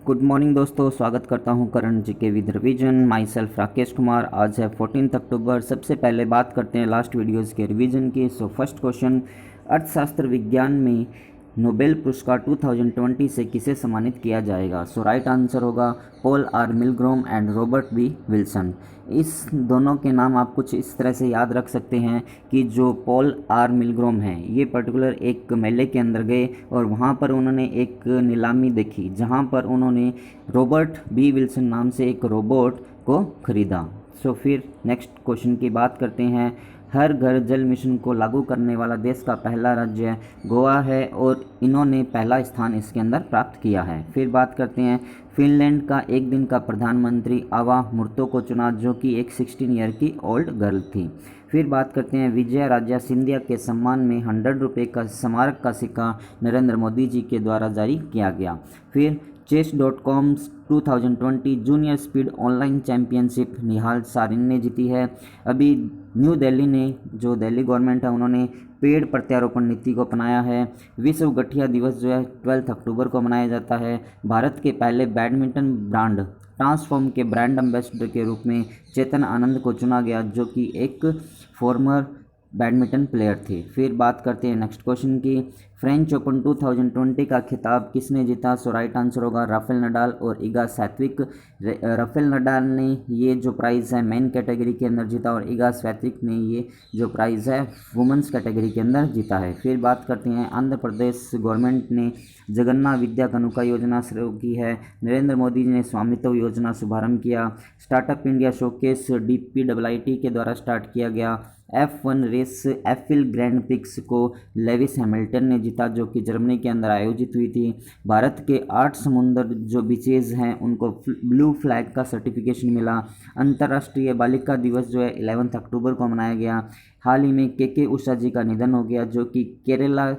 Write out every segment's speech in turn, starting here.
Good morning दोस्तों, स्वागत करता हूं current GK with revision. My self Rakesh Kumar. आज है 14 अक्टूबर। सबसे पहले बात करते हैं लास्ट वीडियोस के रिवीजन की। सो फर्स्ट क्वेश्चन, अर्थशास्त्र विज्ञान में नोबेल पुरस्कार 2020 से किसे सम्मानित किया जाएगा? सो राइट आंसर होगा Paul R Milgrom and Robert B Wilson. इस दोनों के नाम आप कुछ इस तरह से याद रख सकते हैं कि जो पॉल आर मिलग्रोम हैं, ये पर्टिकुलर एक मेले के अंदर गए और वहाँ पर उन्होंने एक नीलामी देखी जहाँ पर उन्होंने रॉबर्ट बी विल्सन नाम से एक रोबोट को खरीदा। सो फिर नेक्स्ट क्वेश्चन की बात करते हैं। हर घर जल मिशन को लागू करने वाला देश का पहला राज्य गोवा है और इन्होंने पहला स्थान इसके अंदर प्राप्त किया है। फिर बात करते हैं, फिनलैंड का एक दिन का प्रधानमंत्री आवा मुर्तो को चुना, जो कि एक 16 ईयर की ओल्ड गर्ल थी। फिर बात करते हैं, विजया राजा सिंधिया के सम्मान में 100 रुपये का स्मारक का सिक्का नरेंद्र मोदी जी के द्वारा जारी किया गया। फिर chess.com 2020 junior speed online championship Nihal Sarin ने जीती है। अभी न्यू दिल्ली ने, जो दिल्ली गवर्नमेंट है, उन्होंने पेड़ प्रत्यारोपण नीति को अपनाया है। विश्व गठिया दिवस जो है 12 अक्टूबर को मनाया जाता है। भारत के पहले बैडमिंटन ब्रांड ट्रांसफॉर्म के ब्रांड एम्बेसडर के रूप में चेतन आनंद को चुना गया, जो कि एक फॉर्मर बैडमिंटन प्लेयर थे। फिर बात करते हैं नेक्स्ट क्वेश्चन की, फ्रेंच ओपन 2020 का खिताब किसने जीता? सो राइट आंसर होगा राफेल नडाल और इगा स्वियातेक। राफेल नडाल ने ये जो प्राइज़ है मेन कैटेगरी के अंदर जीता और इगा स्वियातेक ने ये जो प्राइज़ है वुमेंस कैटेगरी के अंदर जीता है। फिर बात करते हैं, आंध्र प्रदेश गवर्नमेंट ने जगन्नाथ विद्या कानुका योजना शुरू की है। नरेंद्र मोदी जी ने स्वामित्व योजना शुभारंभ किया। स्टार्टअप इंडिया शोकेस DPIIT के द्वारा स्टार्ट किया गया। F1 race Eifel Grand Prix को लेविस हैमिल्टन ने जीता, जो कि जर्मनी के अंदर आयोजित हुई थी। भारत के 8 समुद्र जो बीचेज हैं उनको ब्लू फ्लैग का सर्टिफिकेशन मिला। अंतर्राष्ट्रीय बालिका दिवस जो है 11 अक्टूबर को मनाया गया। हाल ही में के उषा जी का निधन हो गया, जो कि केरला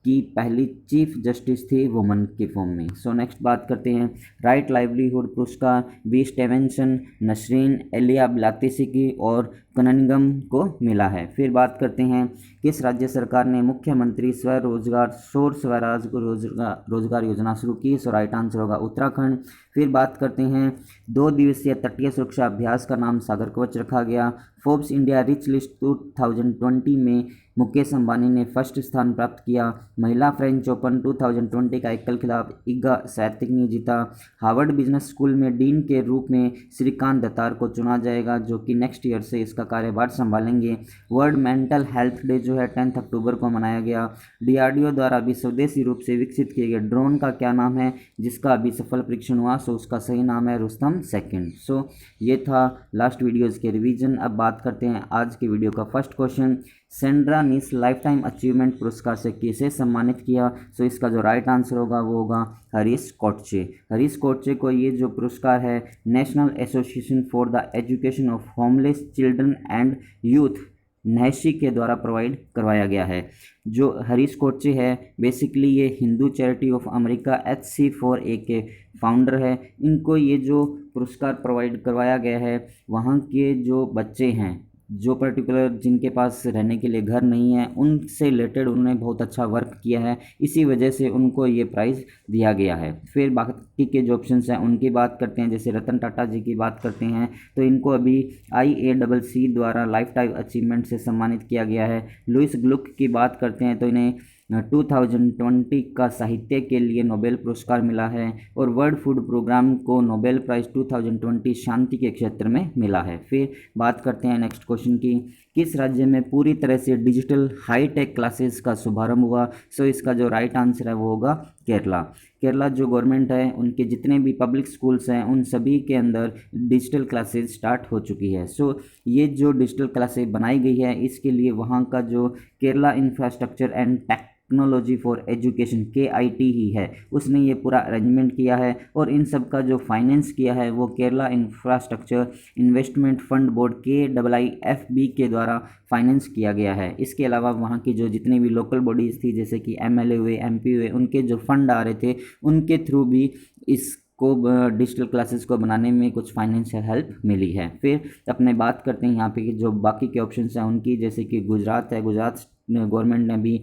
की पहली चीफ जस्टिस थी वुमन के फॉर्म में। सो नेक्स्ट बात करते हैं, राइट लाइवलीहुड पुरस्कार बी स्टेवेंसन, नसरीन एलिया ब्लातेसिकी और कननिंगम को मिला है। फिर बात करते हैं, किस राज्य सरकार ने मुख्यमंत्री स्वरोजगार शोर स्वराज रोजगार योजना शुरू की? सो राइट आंसर होगा उत्तराखंड। फिर बात करते हैं, 2 दिवसीय तटीय सुरक्षा अभ्यास का नाम सागर कवच रखा गया। फोर्ब्स इंडिया रिच लिस्ट 2020 में मुकेश अंबानी ने फर्स्ट स्थान प्राप्त किया। महिला फ्रेंच ओपन 2020 का एकल खिताब इगा स्वियातेक ने जीता। हार्वर्ड बिजनेस स्कूल में डीन के रूप में श्रीकांत दत्तार को चुना जाएगा, जो कि नेक्स्ट ईयर से इसका कार्यभार संभालेंगे। वर्ल्ड मेंटल हेल्थ डे जो है 10 अक्टूबर को मनाया गया। DRDO द्वारा अभी स्वदेशी रूप से विकसित किए गए ड्रोन का क्या नाम है जिसका अभी सफल परीक्षण हुआ? सो उसका सही नाम है रुस्तम सेकंड। सो ये था लास्ट वीडियोज़ के रिवीजन। अब बात करते हैं आज की वीडियो का फर्स्ट क्वेश्चन, सेंड्रा निस लाइफ टाइम अचीवमेंट पुरस्कार से किसे सम्मानित किया? सो इसका जो राइट आंसर होगा वो होगा हरीश कोटचे। हरीश कोटचे को ये जो पुरस्कार है national association for the education of homeless children and youth NHC के द्वारा प्रोवाइड करवाया गया है। जो हरीश कोटचे है बेसिकली ये Hindu charity of America HC4A के फाउंडर है। इनको ये जो पुरस्कार प्रोवाइड करवाया गया है वहाँ के जो बच्चे हैं, जो पर्टिकुलर जिनके पास रहने के लिए घर नहीं है, उनसे रिलेटेड उन्होंने बहुत अच्छा वर्क किया है, इसी वजह से उनको ये प्राइज़ दिया गया है। फिर बाकी के जो ऑप्शंस हैं उनकी बात करते हैं, जैसे रतन टाटा जी की बात करते हैं तो इनको अभी IACC द्वारा लाइफ टाइम अचीवमेंट से सम्मानित किया गया है। लुइस ग्लुक की बात करते हैं तो इन्हें 2020 का साहित्य के लिए नोबेल पुरस्कार मिला है और वर्ल्ड फूड प्रोग्राम को नोबेल प्राइज़ 2020 शांति के क्षेत्र में मिला है। फिर बात करते हैं नेक्स्ट क्वेश्चन की, किस राज्य में पूरी तरह से डिजिटल हाईटेक क्लासेस का शुभारंभ हुआ? सो इसका जो राइट आंसर है वो होगा केरला। केरला जो गवर्नमेंट है उनके जितने भी पब्लिक स्कूल्स हैं उन सभी के अंदर डिजिटल क्लासेस स्टार्ट हो चुकी है। सो ये जो डिजिटल क्लासेस बनाई गई है इसके लिए वहाँ का जो Kerala infrastructure and technology for education KIT ही है, उसने ये पूरा अरेंजमेंट किया है और इन सब का जो फाइनेंस किया है वो Kerala infrastructure investment fund board KIIFB के द्वारा फाइनेंस किया गया है। इसके अलावा वहाँ की जो जितनी भी लोकल बॉडीज़ थी, जैसे कि MLA हुए, MP हुए, उनके जो फंड आ रहे थे उनके थ्रू भी इस को डिजिटल क्लासेस को बनाने में कुछ फाइनेंशियल हेल्प मिली है। फिर अपने बात करते हैं यहाँ पे कि जो बाकी के ऑप्शंस हैं उनकी, जैसे कि गुजरात है, गुजरात गवर्नमेंट ने भी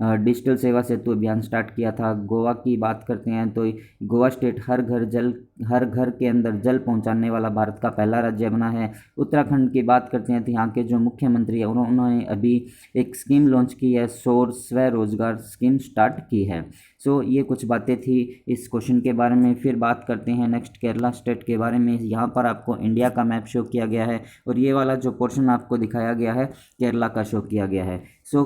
डिजिटल सेवा सेतु अभियान स्टार्ट किया था। गोवा की बात करते हैं तो गोवा स्टेट हर घर के अंदर जल पहुंचाने वाला भारत का पहला राज्य बना है। उत्तराखंड की बात करते हैं तो यहाँ के जो मुख्यमंत्री है उन्होंने अभी एक स्कीम लॉन्च की है, सौर स्वरोजगार स्कीम स्टार्ट की है। सो ये कुछ बातें थी इस क्वेश्चन के बारे में। फिर बात करते हैं नेक्स्ट केरला स्टेट के बारे में। यहाँ पर आपको इंडिया का मैप शो किया गया है और ये वाला जो पोर्शन आपको दिखाया गया है केरला का शो किया गया है। सो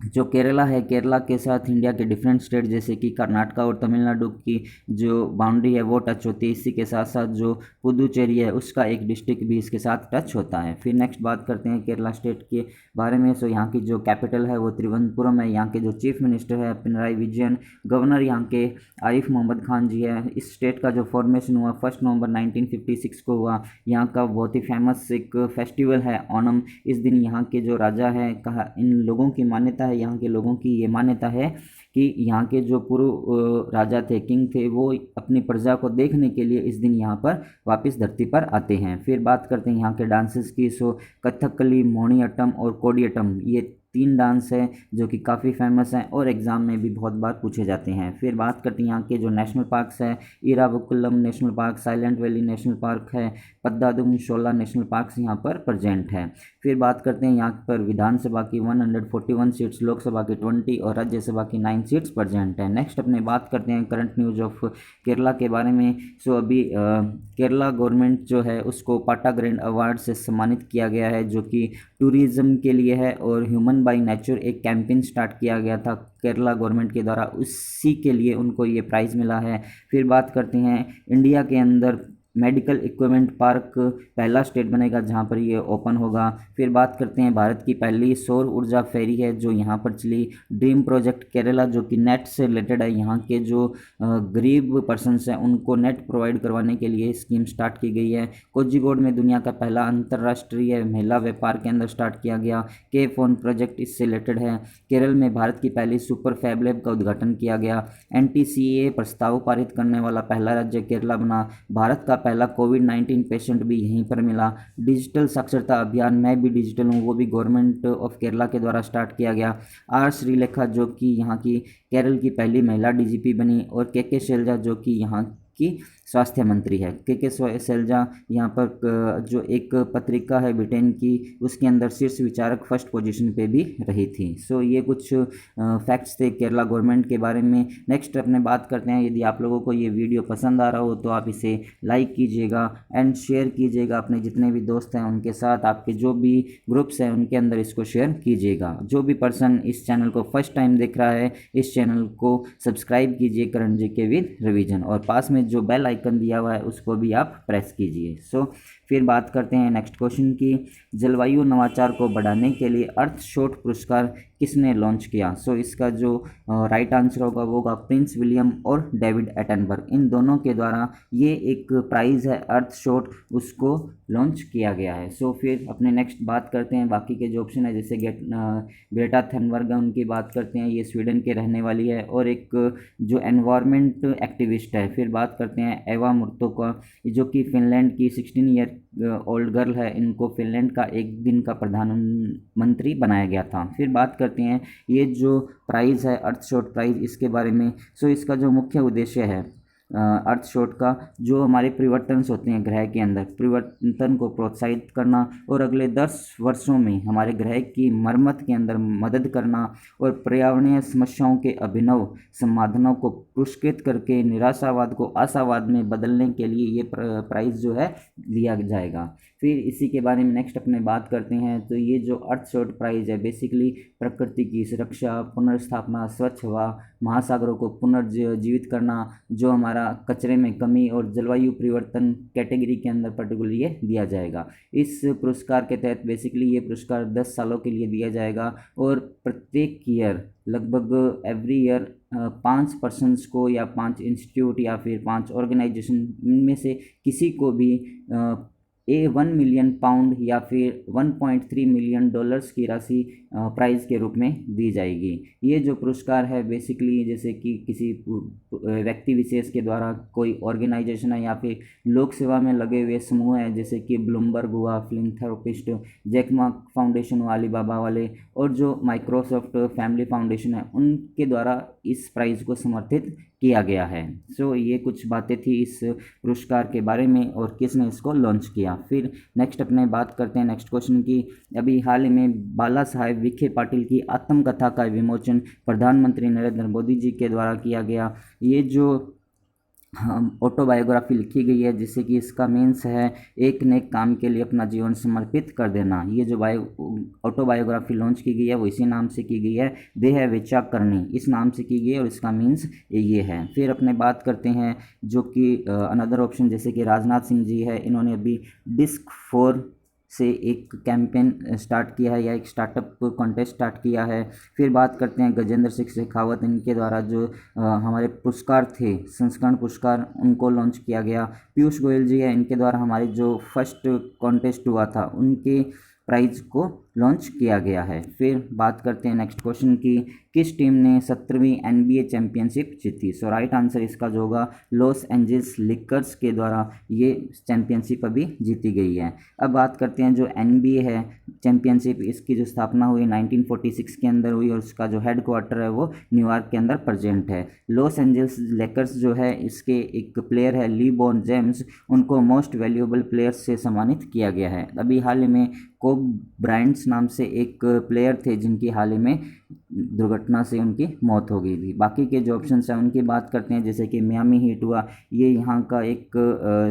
जो केरला है, केरला के साथ इंडिया के डिफरेंट स्टेट जैसे कि कर्नाटका और तमिलनाडु की जो बाउंड्री है वो टच होती है। इसी के साथ साथ जो पुदुचेरी है उसका एक डिस्ट्रिक्ट भी इसके साथ टच होता है। फिर नेक्स्ट बात करते हैं केरला स्टेट के बारे में। सो यहाँ की जो कैपिटल है वो तिरुवनंतपुरम है। यहाँ के जो चीफ मिनिस्टर है पिनराई विजयन, गवर्नर यहाँ के आरिफ मोहम्मद खान जी है। इस स्टेट का जो फॉर्मेशन हुआ 1 नवंबर 1956 को हुआ। यहाँ का बहुत ही फेमस एक फेस्टिवल है ओणम। इस दिन यहाँ के जो राजा है, कहा इन लोगों की मान्यता है, यहाँ के लोगों की ये मान्यता है कि यहाँ के जो पूर्व राजा थे, किंग थे, वो अपनी प्रजा को देखने के लिए इस दिन यहाँ पर वापस धरती पर आते हैं। फिर बात करते हैं यहाँ के डांसेस की। सो कथकली, मोहिनीअट्टम और कोडियट्टम ये 3 डांस है जो कि काफ़ी फेमस हैं और एग्ज़ाम में भी बहुत बार पूछे जाते हैं। फिर बात करते हैं यहाँ के जो नेशनल पार्क्स हैं, Eravikulam national park, silent valley national park है, पद्दादुम शोला नेशनल पार्क्स यहाँ पर प्रेजेंट है। फिर बात करते हैं यहाँ पर विधानसभा की 141 सीट्स, लोकसभा की 20 और राज्यसभा की 9 सीट्स प्रेजेंट है। नेक्स्ट अपने बात करते हैं करंट न्यूज़ ऑफ केरला के बारे में। सो अभी केरला गवर्नमेंट जो है उसको पाटा ग्रैंड अवार्ड से सम्मानित किया गया है जो कि टूरिज़्म के लिए है और ह्यूमन बाय नेचर एक कैंपेन स्टार्ट किया गया था केरला गवर्नमेंट के द्वारा, उसी के लिए उनको ये प्राइज़ मिला है। फिर बात करते हैं इंडिया के अंदर मेडिकल इक्विपमेंट पार्क पहला स्टेट बनेगा जहां पर ये ओपन होगा। फिर बात करते हैं भारत की पहली सौर ऊर्जा फेरी है जो यहां पर चली, ड्रीम प्रोजेक्ट केरला जो कि नेट से रिलेटेड है। यहाँ के जो गरीब पर्सनस हैं उनको नेट प्रोवाइड करवाने के लिए स्कीम स्टार्ट की गई है। कोझिकोड में दुनिया का पहला अंतर्राष्ट्रीय महिला व्यापार केंद्र स्टार्ट किया गया। के फोन प्रोजेक्ट इससे रिलेटेड है। केरल में भारत की पहली सुपर फैब लैब का उद्घाटन किया गया। NTCA प्रस्ताव पारित करने वाला पहला राज्य केरला बना। भारत का पहला कोविड-19 पेशेंट भी यहीं पर मिला। डिजिटल साक्षरता अभियान, मैं भी डिजिटल हूँ, वो भी गवर्नमेंट ऑफ केरला के द्वारा स्टार्ट किया गया। आर श्रीलेखा जो कि यहाँ की केरल की पहली महिला DGP बनी और के शैलजा जो कि यहाँ की स्वास्थ्य मंत्री है। के शैलजा यहाँ पर जो एक पत्रिका है ब्रिटेन की उसके अंदर शीर्ष विचारक फर्स्ट पोजीशन पे भी रही थी। सो ये कुछ फैक्ट्स थे केरला गवर्नमेंट के बारे में। नेक्स्ट अपने बात करते हैं, यदि आप लोगों को ये वीडियो पसंद आ रहा हो तो आप इसे लाइक कीजिएगा एंड शेयर कीजिएगा अपने जितने भी दोस्त हैं उनके साथ, आपके जो भी ग्रुप्स हैं उनके अंदर इसको शेयर कीजिएगा। जो भी पर्सन इस चैनल को फर्स्ट टाइम देख रहा है इस चैनल को सब्सक्राइब कीजिए करंट जीके विद रिवीजन, और पास में जो बेल आइकन दिया हुआ है उसको भी आप प्रेस कीजिए। सो फिर बात करते हैं नेक्स्ट क्वेश्चन की, जलवायु नवाचार को बढ़ाने के लिए अर्थशॉट पुरस्कार किसने लॉन्च किया? सो इसका जो राइट आंसर होगा वो होगा प्रिंस विलियम और डेविड एटनबर्ग, इन दोनों के द्वारा ये एक प्राइज़ है अर्थशॉट, उसको लॉन्च किया गया है। सो फिर अपने नेक्स्ट बात करते हैं बाकी के जो ऑप्शन है, जैसे ग्रेटा थनबर्ग है उनकी बात करते हैं, ये स्वीडन के रहने वाली है और एक जो एनवायरनमेंट एक्टिविस्ट है। फिर बात करते हैं एवा मुर्तो जो कि फिनलैंड की 16 ईयर ओल्ड गर्ल है, इनको फिनलैंड का एक दिन का प्रधानमंत्री बनाया गया था। फिर बात करते हैं ये जो प्राइज़ है अर्थशॉट प्राइज़, इसके बारे में। सो इसका जो मुख्य उद्देश्य है अर्थशॉट का, जो हमारे परिवर्तन होते हैं ग्रह के अंदर, परिवर्तन को प्रोत्साहित करना और अगले 10 वर्षों में हमारे ग्रह की मरम्मत के अंदर मदद करना और पर्यावरणीय समस्याओं के अभिनव समाधानों को पुरस्कृत करके निराशावाद को आशावाद में बदलने के लिए ये प्राइज़ जो है दिया जाएगा। फिर इसी के बारे में नेक्स्ट अपने बात करते हैं, तो ये जो अर्थशॉट प्राइज़ है बेसिकली प्रकृति की सुरक्षा, पुनर्स्थापना, स्वच्छ हवा, महासागरों को पुनर्जीवित करना, जो हमारा कचरे में कमी और जलवायु परिवर्तन कैटेगरी के अंदर पर्टिकुलर ये दिया जाएगा। इस पुरस्कार के तहत बेसिकली ये पुरस्कार 10 सालों के लिए दिया जाएगा और प्रत्येक ईयर लगभग एवरी ईयर 5 पर्सन्स को या 5 इंस्टीट्यूट या फिर 5 ऑर्गेनाइजेशन में से किसी को भी £1 मिलियन या फिर $1.3 मिलियन की राशि प्राइज़ के रूप में दी जाएगी। ये जो पुरस्कार है बेसिकली जैसे कि किसी व्यक्ति विशेष के द्वारा कोई ऑर्गेनाइजेशन है या फिर लोक सेवा में लगे हुए समूह है, जैसे कि ब्लूमबर्ग हुआ, फिलैंथ्रोपिस्ट, जैक मा फाउंडेशन वाली बाबा वाले, और जो माइक्रोसॉफ्ट फैमिली फाउंडेशन है, उनके द्वारा इस प्राइज़ को समर्थित किया गया है। सो ये कुछ बातें थी इस पुरस्कार के बारे में और किसने इसको लॉन्च किया। फिर नेक्स्ट अपने बात करते हैं नेक्स्ट क्वेश्चन की। अभी हाल ही में बाला साहेब विखे पाटिल की आत्मकथा का विमोचन प्रधानमंत्री नरेंद्र मोदी जी के द्वारा किया गया। ये जो ऑटोबायोग्राफी लिखी गई है, जिससे कि इसका मीन्स है एक नेक काम के लिए अपना जीवन समर्पित कर देना। ये जो ऑटोबायोग्राफी लॉन्च की गई है वो इसी नाम से की गई है, देह विचार करनी, इस नाम से की गई है और इसका मीन्स ये है। फिर अपने बात करते हैं जो कि अनदर ऑप्शन जैसे कि राजनाथ सिंह जी है, इन्होंने अभी डिस्क 4 से एक कैंपेन स्टार्ट किया है या एक स्टार्टअप कॉन्टेस्ट स्टार्ट किया है। फिर बात करते हैं गजेंद्र सिंह शेखावत, इनके द्वारा जो हमारे पुरस्कार थे संस्करण पुरस्कार, उनको लॉन्च किया गया। पीयूष गोयल जी है, इनके द्वारा हमारे जो फर्स्ट कॉन्टेस्ट हुआ था उनके प्राइज़ को लॉन्च किया गया है। फिर बात करते हैं नेक्स्ट क्वेश्चन की, किस टीम ने 17वीं NBA चैंपियनशिप जीती। सो राइट आंसर इसका जो होगा लॉस एंजल्स लेकर्स के द्वारा ये चैंपियनशिप अभी जीती गई है। अब बात करते हैं जो NBA है चैंपियनशिप, इसकी जो स्थापना हुई 1946 के अंदर हुई और उसका जो हेड क्वार्टर है वो न्यूयॉर्क के अंदर प्रेजेंट है। लॉस एंजल्स लेकर्स जो है इसके एक प्लेयर है लीब्रॉन जेम्स, उनको मोस्ट वैल्यूएबल प्लेयर्स से सम्मानित किया गया है। अभी हाल ही में कोब ब्रायंट्स नाम से एक प्लेयर थे जिनकी हाल ही में दुर्घटना से उनकी मौत हो गई थी। बाकी के जो ऑप्शंस हैं उनकी बात करते हैं, जैसे कि मियामी हीट हुआ, ये यहाँ का एक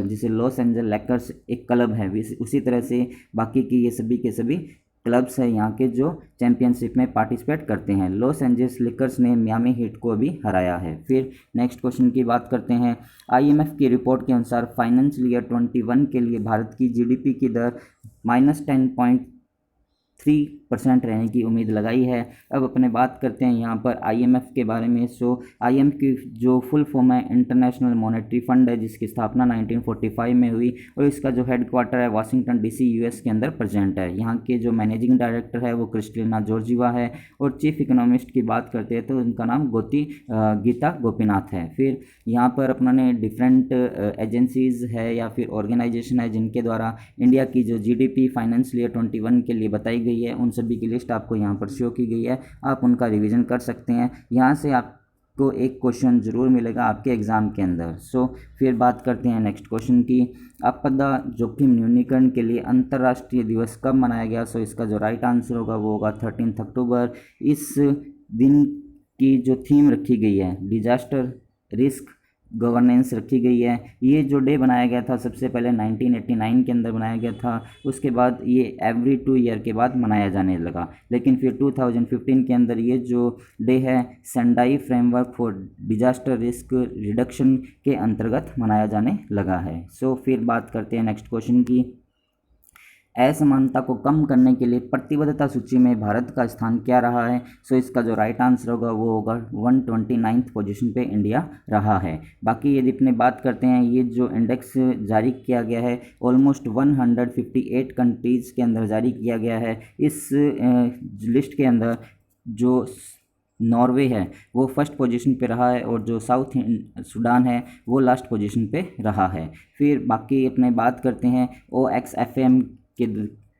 जैसे लॉस एंजल लेकर्स एक क्लब है, उसी तरह से बाकी की ये सभी के सभी क्लब्स हैं यहाँ के जो चैंपियनशिप में पार्टिसिपेट करते हैं। लॉस एंजल्स लेकर्स ने मियामी हीट को अभी हराया है। फिर नेक्स्ट क्वेश्चन की बात करते हैं। IMF की रिपोर्ट के अनुसार फाइनेंशियल ईयर 21 के लिए भारत की GDP की दर -10.3% रहने की उम्मीद लगाई है। अब अपने बात करते हैं यहाँ पर IMF के बारे में। सो IMF की जो फुल फॉर्म है इंटरनेशनल मॉनेटरी फंड है, जिसकी स्थापना 1945 में हुई और इसका जो हेड क्वार्टर है वाशिंगटन DC US के अंदर प्रेजेंट है। यहाँ के जो मैनेजिंग डायरेक्टर है वो क्रिस्टिना जॉर्जिवा है और चीफ इकोनॉमिस्ट की बात करते हैं तो उनका नाम गीता गोपीनाथ है। फिर यहाँ पर अपने डिफरेंट एजेंसीज़ है या फिर ऑर्गेनाइजेशन है जिनके द्वारा इंडिया की जो GDP फाइनेंशियल ईयर 21 के लिए बताई गई है, उन सभी की लिस्ट आपको यहाँ पर शो की गई है, आप उनका रिवीजन कर सकते हैं। यहाँ से आपको एक क्वेश्चन ज़रूर मिलेगा आपके एग्ज़ाम के अंदर। सो फिर बात करते हैं नेक्स्ट क्वेश्चन की, आपदा जोखिम न्यूनीकरण के लिए अंतर्राष्ट्रीय दिवस कब मनाया गया। सो इसका जो राइट आंसर होगा वो होगा 13 अक्टूबर। इस दिन की जो थीम रखी गई है डिजास्टर रिस्क गवर्नेंस रखी गई है। ये जो डे बनाया गया था सबसे पहले 1989 के अंदर बनाया गया था, उसके बाद ये एवरी 2 ईयर के बाद मनाया जाने लगा, लेकिन फिर 2015 के अंदर ये जो डे है Sendai framework for disaster risk reduction के अंतर्गत मनाया जाने लगा है। सो फिर बात करते हैं नेक्स्ट क्वेश्चन की, असमानता को कम करने के लिए प्रतिबद्धता सूची में भारत का स्थान क्या रहा है। सो इसका जो राइट आंसर होगा वो होगा 129th पोजीशन पे इंडिया रहा है। बाकी यदि अपने बात करते हैं, ये जो इंडेक्स जारी किया गया है ऑलमोस्ट 158 कंट्रीज़ के अंदर जारी किया गया है। इस लिस्ट के अंदर जो नॉर्वे है वो फर्स्ट पोजीशन पे रहा है और जो साउथ सूडान है वो लास्ट पोजीशन पे रहा है। फिर बाकी अपने बात करते हैं OXFM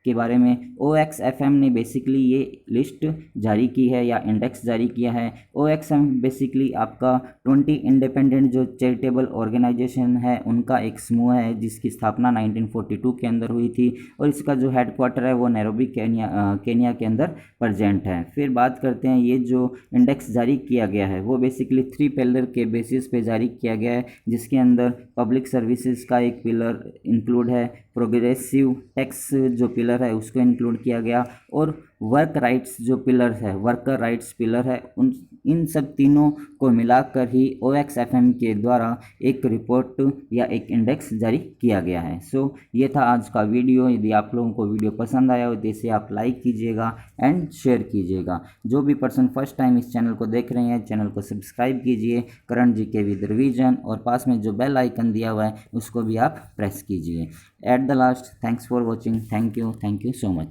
के बारे में। OXFM ने बेसिकली ये लिस्ट जारी की है या इंडेक्स जारी किया है। OXFM बेसिकली आपका 20 इंडिपेंडेंट जो चैरिटेबल ऑर्गेनाइजेशन है उनका एक समूह है जिसकी स्थापना 1942 के अंदर हुई थी और इसका जो हेड क्वार्टर है वो नैरोबी केनिया के अंदर प्रेजेंट है। फिर बात करते हैं, ये जो इंडेक्स जारी किया गया है वो बेसिकली 3 पिलर के बेसिस पे जारी किया गया है, जिसके अंदर पब्लिक सर्विसेज का एक पिलर इंक्लूड है, प्रोग्रेसिव टैक्स जो पिलर है उसको इंक्लूड किया गया और वर्क राइट्स जो पिलर है, वर्कर राइट्स पिलर है, उन इन सब तीनों को मिलाकर ही OXFM के द्वारा एक रिपोर्ट या एक इंडेक्स जारी किया गया है। सो ये था आज का वीडियो। यदि आप लोगों को वीडियो पसंद आया हो तो इसे आप लाइक कीजिएगा एंड शेयर कीजिएगा। जो भी पर्सन फर्स्ट टाइम इस चैनल को देख रहे हैं, चैनल को सब्सक्राइब कीजिए करंट जीके विद रिवीजन, और पास में जो बेल आइकन दिया हुआ है उसको भी आप प्रेस कीजिए। At the last, thanks for watching. Thank you so much.